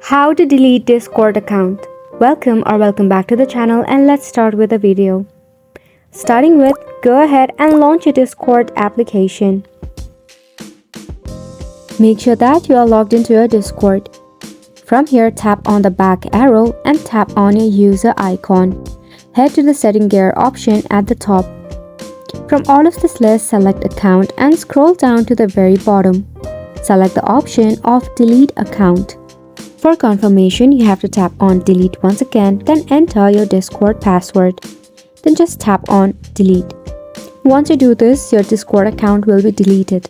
How to delete Discord account. Welcome back to the channel, and let's start with the video. Starting with, go ahead and launch your Discord application. Make sure that you are logged into your Discord. From here, tap on the back arrow and tap on your user icon. Head to the setting gear option at the top. From all of this list, select account and scroll down to the very bottom. Select the option of delete account. For confirmation, you have to tap on delete once again, then enter your Discord password. Then just tap on delete. Once you do this, your Discord account will be deleted.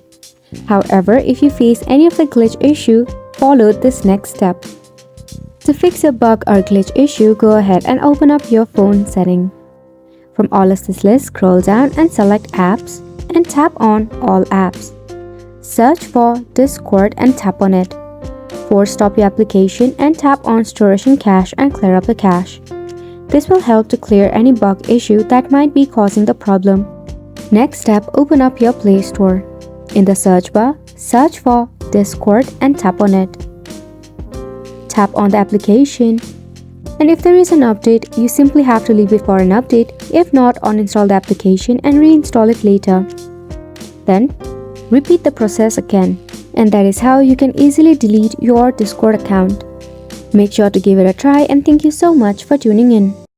However, if you face any of the glitch issue, follow this next step. To fix your bug or glitch issue, go ahead and open up your phone setting. From all of this list, scroll down and select apps and tap on all apps. Search for Discord and tap on it. Force stop your application and tap on storage and cache and clear up the cache. This will help to clear any bug issue that might be causing the problem. Next step, open up your Play Store. In the search bar, search for Discord and tap on it. Tap on the application. And if there is an update, you simply have to leave it for an update. If not, uninstall the application and reinstall it later. Then, repeat the process again. And that is how you can easily delete your Discord account. Make sure to give it a try, and thank you so much for tuning in.